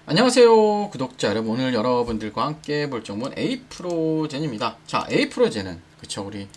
안녕하세요 구독자 여러분, 오늘 여러분들과 함께 볼 종목은 에이프로젠입니다. 자, 에이프로젠은 그쵸, 우리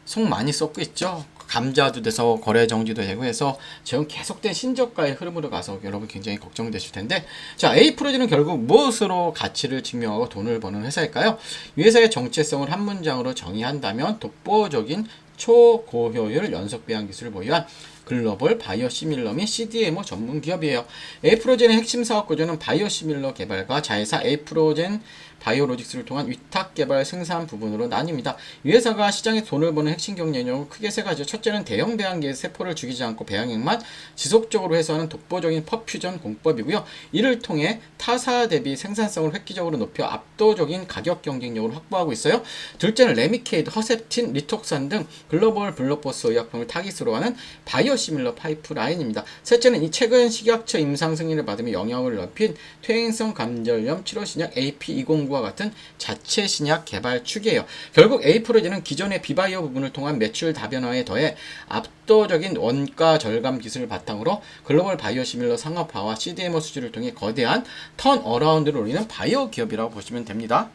속 많이 쏟고 있죠. 감자도 돼서 거래 정지도 되고 해서 지금 계속된 신저가의 흐름으로 가서 여러분 굉장히 걱정되실 텐데, 자, 에이프로젠은 결국 무엇으로 가치를 증명하고 돈을 버는 회사일까요? 이 회사의 정체성을 한 문장으로 정의한다면 독보적인 초고효율 연속 배양 기술을 보유한 글로벌 바이오시밀러 및 CDMO 전문 기업이에요. 에이프로젠의 핵심 사업 구조는 바이오시밀러 개발과 자회사 에이프로젠 바이오로직스를 통한 위탁 개발 생산 부분으로 나뉩니다. 이 회사가 시장에 돈을 버는 핵심 경쟁력은 크게 세 가지죠. 첫째는 대형 배양기에 세포를 죽이지 않고 배양액만 지속적으로 회수하는 독보적인 퍼퓨전 공법이고요. 이를 통해 타사 대비 생산성을 획기적으로 높여 압도적인 가격 경쟁력을 확보하고 있어요. 둘째는 레미케이드, 허셉틴, 리톡산 등 글로벌 블록버스 의약품을 타깃으로 하는 바이오시밀러 파이프라인입니다. 셋째는 이 최근 식약처 임상 승인을 받으며 영향을 넓힌 퇴행성 관절염 치료 신약 AP209와 같은 자체 신약 개발 축이에요. 결국 에이프로젠은 기존의 비바이오 부분을 통한 매출 다변화에 더해 압도적인 원가 절감 기술을 바탕으로 글로벌 바이오시밀러 상업화와 CDMO 수주를 통해 거대한 턴어라운드를 노리는 바이오 기업이라고 보시면 됩니다.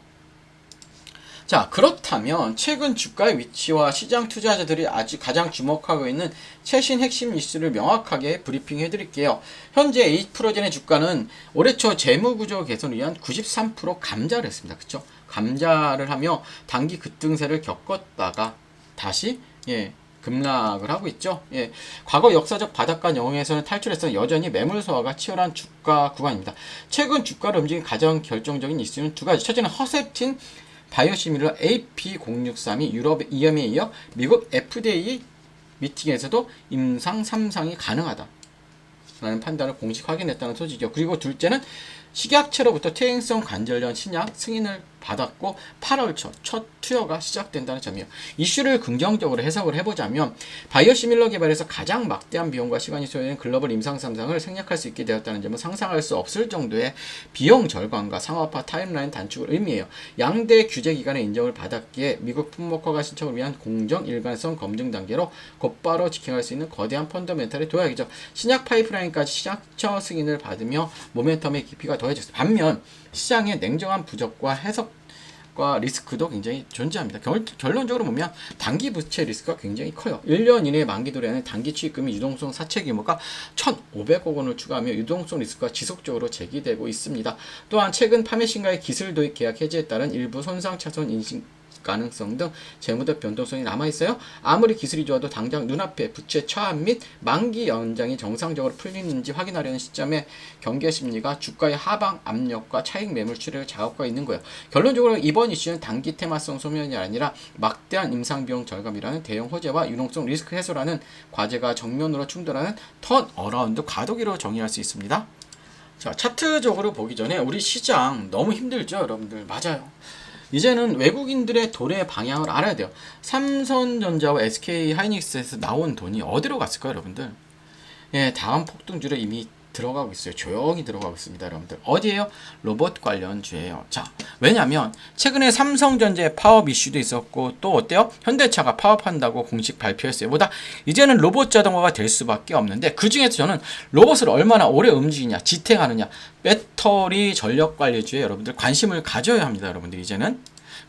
자, 그렇다면 최근 주가의 위치와 시장 투자자들이 아직 가장 주목하고 있는 최신 핵심 이슈를 명확하게 브리핑해 드릴게요. 현재 에이프로젠의 주가는 올해 초 재무구조 개선을 위한 93% 감자를 했습니다. 그쵸? 감자를 하며 단기 급등세를 겪었다가 다시 급락을 하고 있죠. 과거 역사적 바닥과 영역에서는 탈출해서 여전히 매물 소화가 치열한 주가 구간입니다. 최근 주가를 움직인 가장 결정적인 이슈는 두 가지. 첫째는 허셉틴 바이오시밀러 AP063이 유럽 EMA에 이어 미국 FDA 미팅에서도 임상 3상이 가능하다 라는 판단을 공식 확인했다는 소식이죠. 그리고 둘째는 식약처로부터 퇴행성 관절염 신약 승인을 받았고 8월 첫 투여가 시작된다는 점이에요. 이슈를 긍정적으로 해석을 해보자면 바이오시밀러 개발에서 가장 막대한 비용과 시간이 소요된 글로벌 임상 3상을 생략할 수 있게 되었다는 점은 상상할 수 없을 정도의 비용 절감과 상업화 타임라인 단축을 의미해요. 양대 규제 기관의 인정을 받았기에 미국 품목허가 신청을 위한 공정 일관성 검증 단계로 곧바로 직행할 수 있는 거대한 펀더멘탈의 도약이죠. 신약 파이프라인까지 시작처 승인을 받으며 모멘텀의 깊이가 더해졌습니다. 반면 시장의 냉정한 부적과 해석과 리스크도 굉장히 존재합니다. 결론적으로 보면 단기 부채 리스크가 굉장히 커요. 1년 이내에 만기 도래하는 단기 취입금이 유동성 사채 규모가 1,500억 원을 추가하며 유동성 리스크가 지속적으로 제기되고 있습니다. 또한 최근 파메신과의 기술 도입 계약 해지에 따른 일부 손상 차손 인식 가능성 등 재무적 변동성이 남아있어요. 아무리 기술이 좋아도 당장 눈앞에 부채 차압 및 만기 연장이 정상적으로 풀리는지 확인하려는 시점에 경계 심리가 주가의 하방 압력과 차익 매물 출혈을 자극하고 있는 거예요. 결론적으로 이번 이슈는 단기 테마성 소멸이 아니라 막대한 임상비용 절감이라는 대형 호재와 유동성 리스크 해소라는 과제가 정면으로 충돌하는 턴어라운드 과도기로 정의할 수 있습니다. 자, 차트적으로 보기 전에 우리 시장 너무 힘들죠, 여러분들? 맞아요. 이제는 외국인들의 돈의 방향을 알아야 돼요. 삼성전자와 SK 하이닉스에서 나온 돈이 어디로 갔을까요, 여러분들? 다음 폭등주로 이미 들어가고 있어요. 조용히 들어가고 있습니다, 여러분들. 어디에요? 로봇 관련주예요. 자, 왜냐면 최근에 삼성전자의 파업 이슈도 있었고 또 어때요? 현대차가 파업한다고 공식 발표했어요. 보다 이제는 로봇 자동화가 될 수밖에 없는데, 그 중에서 저는 로봇을 얼마나 오래 움직이냐, 지탱하느냐, 배터리 전력 관리주에 여러분들 관심을 가져야 합니다, 여러분들. 이제는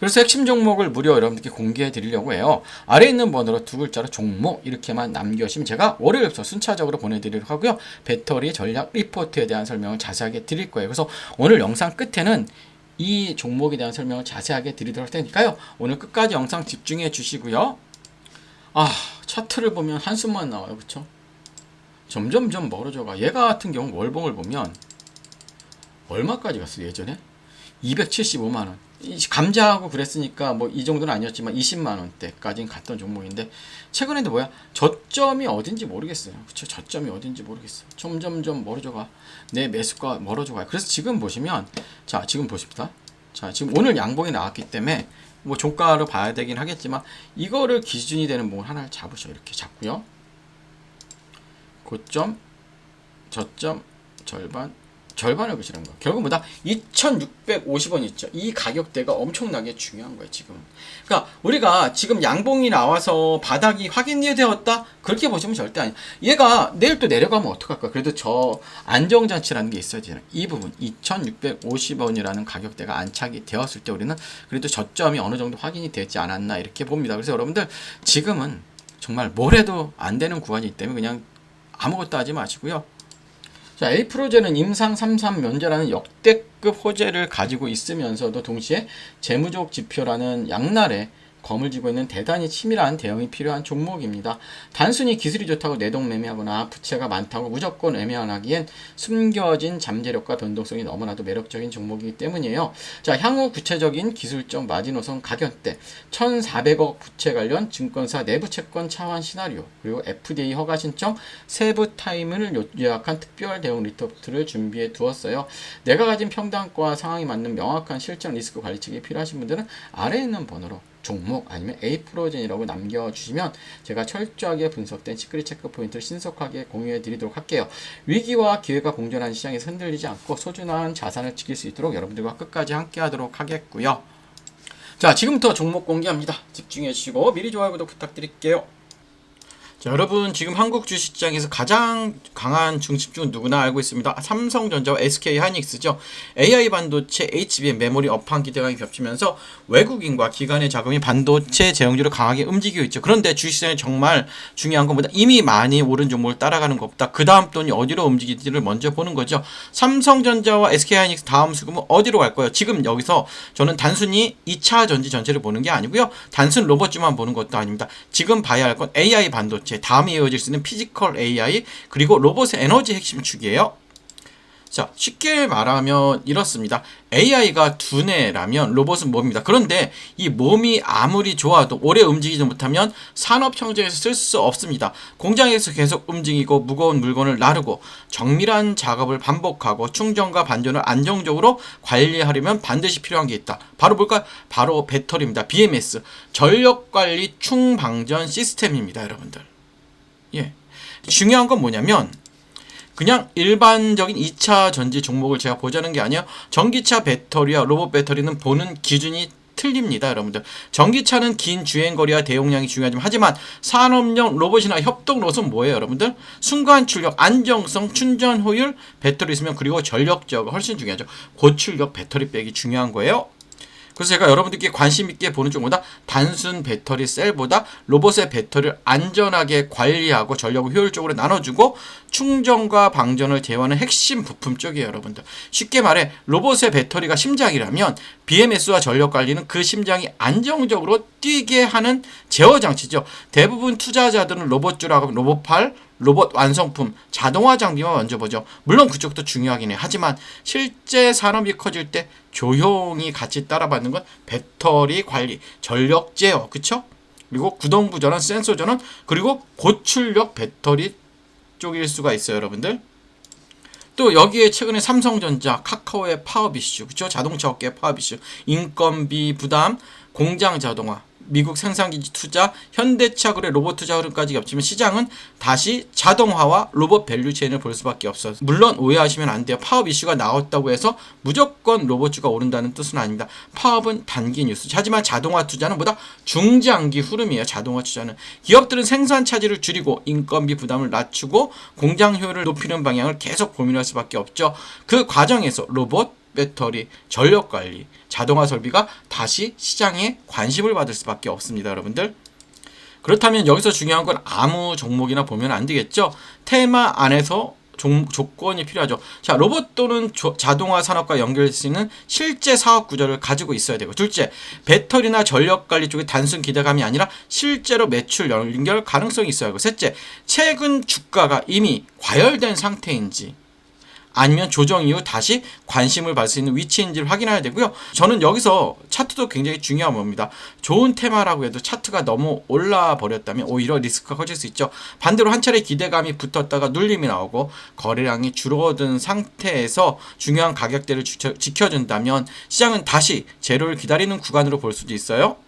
그래서 핵심 종목을 무료 여러분들께 공개해 드리려고 해요. 아래에 있는 번호로 두 글자로 종목 이렇게만 남겨주시면 제가 월요일부터 순차적으로 보내드리도록 하고요. 배터리 전략 리포트에 대한 설명을 자세하게 드릴 거예요. 그래서 오늘 영상 끝에는 이 종목에 대한 설명을 자세하게 드리도록 할 테니까요. 오늘 끝까지 영상 집중해 주시고요. 차트를 보면 한숨만 나와요. 그쵸? 점점점 멀어져가. 얘가 같은 경우 월봉을 보면 얼마까지 갔어요, 예전에? 275만원. 감자하고 그랬으니까 뭐 이 정도는 아니었지만 20만원대까지는 갔던 종목인데, 최근에도 뭐야? 저점이 어딘지 모르겠어요. 그쵸? 저점이 어딘지 모르겠어요. 점점점 멀어져가. 내 매수가 멀어져가요. 그래서 지금 보시면, 자, 지금 보십니다. 자, 지금 오늘 양봉이 나왔기 때문에 뭐 종가로 봐야 되긴 하겠지만, 이거를 기준이 되는 뭐 하나를 잡으셔. 이렇게 잡고요. 고점, 저점, 절반, 절반을 그치는 거야. 결국 뭐다? 2,650원 있죠. 이 가격대가 엄청나게 중요한 거예요, 지금. 그러니까 우리가 지금 양봉이 나와서 바닥이 확인이 되었다? 그렇게 보시면 절대 아니야. 얘가 내일 또 내려가면 어떡할까? 그래도 저 안정장치라는 게 있어야 되잖아요. 이 부분, 2,650원이라는 가격대가 안착이 되었을 때 우리는 그래도 저점이 어느 정도 확인이 되지 않았나 이렇게 봅니다. 그래서 여러분들 지금은 정말 뭘 해도 안 되는 구간이기 때문에 그냥 아무것도 하지 마시고요. 자, A프로제는 임상 33 면제라는 역대급 호재를 가지고 있으면서도 동시에 재무적 지표라는 양날에 검을 쥐고 있는 대단히 치밀한 대응이 필요한 종목입니다. 단순히 기술이 좋다고 내동 매매하거나 부채가 많다고 무조건 매매하기엔 숨겨진 잠재력과 변동성이 너무나도 매력적인 종목이기 때문이에요. 자, 향후 구체적인 기술적 마지노선 가격대, 1,400억 부채 관련 증권사 내부 채권 차환 시나리오, 그리고 FDA 허가 신청, 세부 타임을 요약한 특별 대응 리포트를 준비해 두었어요. 내가 가진 평단과 상황이 맞는 명확한 실전 리스크 관리책이 필요하신 분들은 아래에 있는 번호로 종목 아니면 A프로젠이라고 남겨주시면 제가 철저하게 분석된 시크릿 체크 포인트를 신속하게 공유해 드리도록 할게요. 위기와 기회가 공존하는 시장에서 흔들리지 않고 소중한 자산을 지킬 수 있도록 여러분들과 끝까지 함께 하도록 하겠고요. 자, 지금부터 종목 공개합니다. 집중해 주시고 미리 좋아요 구독 부탁드릴게요. 자, 여러분 지금 한국 주식시장에서 가장 강한 중심주는 누구나 알고 있습니다. 삼성전자와 SK하이닉스죠. AI 반도체, HBM, 메모리 업황 기대감이 겹치면서 외국인과 기관의 자금이 반도체 제형주를 강하게 움직이고 있죠. 그런데 주식시장에 정말 중요한 것보다 이미 많이 오른 종목을 따라가는 것보다 그 다음 돈이 어디로 움직이지를 먼저 보는 거죠. 삼성전자와 SK하이닉스 다음 수급은 어디로 갈 거예요? 지금 여기서 저는 단순히 2차 전지 전체를 보는 게 아니고요. 단순 로봇주만 보는 것도 아닙니다. 지금 봐야 할 건 AI 반도체, 다음에 이어질 수 있는 피지컬 AI, 그리고 로봇의 에너지 핵심 축이에요. 자, 쉽게 말하면 이렇습니다. AI가 두뇌라면 로봇은 몸입니다. 그런데 이 몸이 아무리 좋아도 오래 움직이지 못하면 산업 현장에서 쓸 수 없습니다. 공장에서 계속 움직이고 무거운 물건을 나르고 정밀한 작업을 반복하고 충전과 반전을 안정적으로 관리하려면 반드시 필요한 게 있다. 바로 뭘까요? 바로 배터리입니다. BMS, 전력관리 충방전 시스템입니다, 여러분들. 예. 중요한 건 뭐냐면 그냥 일반적인 2차 전지 종목을 제가 보자는 게 아니에요. 전기차 배터리와 로봇 배터리는 보는 기준이 틀립니다, 여러분들. 전기차는 긴 주행거리와 대용량이 중요하지만 하지만 산업용 로봇이나 협동 로봇은 뭐예요, 여러분들? 순간 출력, 안정성, 충전 효율, 배터리 있으면 그리고 전력 제어가 훨씬 중요하죠. 고출력 배터리 백이 중요한 거예요. 그래서 제가 여러분들께 관심 있게 보는 쪽보다 단순 배터리 셀보다 로봇의 배터리를 안전하게 관리하고 전력을 효율적으로 나눠주고 충전과 방전을 제어하는 핵심 부품 쪽이에요, 여러분들. 쉽게 말해 로봇의 배터리가 심장이라면 BMS와 전력 관리는 그 심장이 안정적으로 뛰게 하는 제어 장치죠. 대부분 투자자들은 로봇주라고 하면 로봇팔, 로봇 완성품, 자동화 장비만 먼저 보죠. 물론 그쪽도 중요하긴 해요. 하지만 실제 산업이 커질 때 조용히 같이 따라받는 건 배터리 관리, 전력 제어, 그쵸? 그리고 구동부 전원, 센서 전원, 그리고 고출력 배터리 쪽일 수가 있어요, 여러분들. 또 여기에 최근에 삼성전자, 카카오의 파업 이슈, 그쵸? 자동차 업계의 파업 이슈, 인건비 부담, 공장 자동화, 미국 생산기지 투자, 현대차 그래 로봇 투자 흐름까지 겹치면 시장은 다시 자동화와 로봇 밸류체인을 볼 수밖에 없어요. 물론 오해하시면 안 돼요. 파업 이슈가 나왔다고 해서 무조건 로봇주가 오른다는 뜻은 아닙니다. 파업은 단기 뉴스. 하지만 자동화 투자는 보다 중장기 흐름이에요. 자동화 투자는. 기업들은 생산 차질을 줄이고 인건비 부담을 낮추고 공장 효율을 높이는 방향을 계속 고민할 수밖에 없죠. 그 과정에서 로봇, 배터리, 전력관리, 자동화 설비가 다시 시장에 관심을 받을 수밖에 없습니다, 여러분들. 그렇다면 여기서 중요한 건 아무 종목이나 보면 안 되겠죠. 테마 안에서 조건이 필요하죠. 자, 로봇 또는 자동화 산업과 연결될 수 있는 실제 사업 구조를 가지고 있어야 되고, 둘째, 배터리나 전력 관리 쪽에 단순 기대감이 아니라 실제로 매출 연결 가능성이 있어야 하고, 셋째, 최근 주가가 이미 과열된 상태인지 아니면 조정 이후 다시 관심을 받을 수 있는 위치인지를 확인해야 되고요. 저는 여기서 차트도 굉장히 중요한 겁니다. 좋은 테마라고 해도 차트가 너무 올라 버렸다면 오히려 리스크가 커질 수 있죠. 반대로 한 차례 기대감이 붙었다가 눌림이 나오고 거래량이 줄어든 상태에서 중요한 가격대를 지켜준다면 시장은 다시 제로를 기다리는 구간으로 볼 수도 있어요.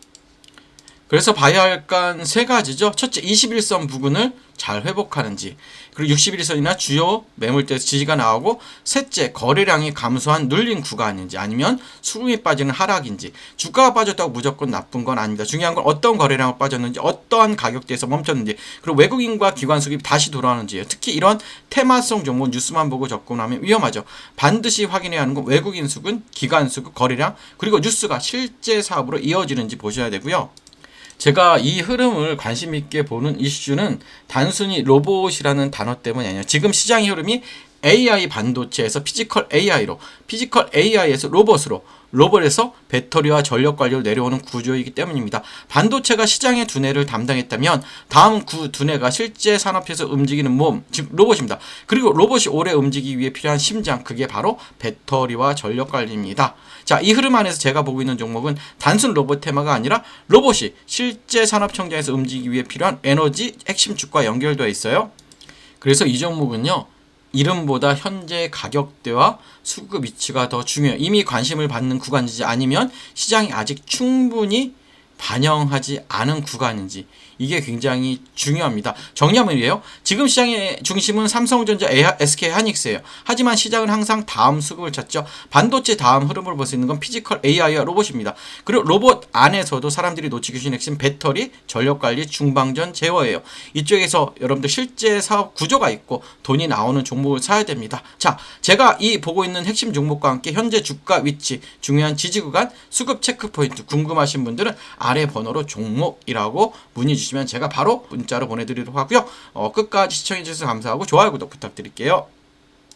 그래서 봐야 할 건 세 가지죠. 첫째, 21선 부근을 잘 회복하는지, 그리고 61선이나 주요 매물대에서 지지가 나오고, 셋째, 거래량이 감소한 눌린 구간인지 아니면 수급이 빠지는 하락인지. 주가가 빠졌다고 무조건 나쁜 건 아닙니다. 중요한 건 어떤 거래량을 빠졌는지, 어떠한 가격대에서 멈췄는지, 그리고 외국인과 기관 수급이 다시 돌아오는지예요. 특히 이런 테마성 종목 뉴스만 보고 접근하면 위험하죠. 반드시 확인해야 하는 건 외국인 수급, 기관 수급, 거래량, 그리고 뉴스가 실제 사업으로 이어지는지 보셔야 되고요. 제가 이 흐름을 관심 있게 보는 이슈는 단순히 로봇이라는 단어 때문이 아니에요. 지금 시장의 흐름이 AI 반도체에서 피지컬 AI에서 로봇으로, 로봇에서 배터리와 전력 관리로 내려오는 구조이기 때문입니다. 반도체가 시장의 두뇌를 담당했다면 다음 그 두뇌가 실제 산업에서 움직이는 몸, 즉 로봇입니다. 그리고 로봇이 오래 움직이기 위해 필요한 심장, 그게 바로 배터리와 전력 관리입니다. 자, 이 흐름 안에서 제가 보고 있는 종목은 단순 로봇 테마가 아니라 로봇이 실제 산업 청정에서 움직이기 위해 필요한 에너지 핵심축과 연결되어 있어요. 그래서 이 종목은요, 이름보다 현재 가격대와 수급 위치가 더 중요해요. 이미 관심을 받는 구간인지 아니면 시장이 아직 충분히 반영하지 않은 구간인지, 이게 굉장히 중요합니다. 정리하면 이래요. 지금 시장의 중심은 삼성전자, SK하이닉스예요. 하지만 시장은 항상 다음 수급을 찾죠. 반도체 다음 흐름을 볼 수 있는 건 피지컬 AI와 로봇입니다. 그리고 로봇 안에서도 사람들이 놓치기 쉬운 핵심 배터리, 전력관리, 중방전, 제어예요. 이쪽에서 여러분들 실제 사업 구조가 있고 돈이 나오는 종목을 사야 됩니다. 자, 제가 이 보고 있는 핵심 종목과 함께 현재 주가 위치, 중요한 지지 구간, 수급 체크 포인트 궁금하신 분들은 아래 번호로 종목이라고 문의 주시면 제가 바로 문자로 보내드리도록 하고요. 끝까지 시청해주셔서 감사하고 좋아요, 구독 부탁드릴게요.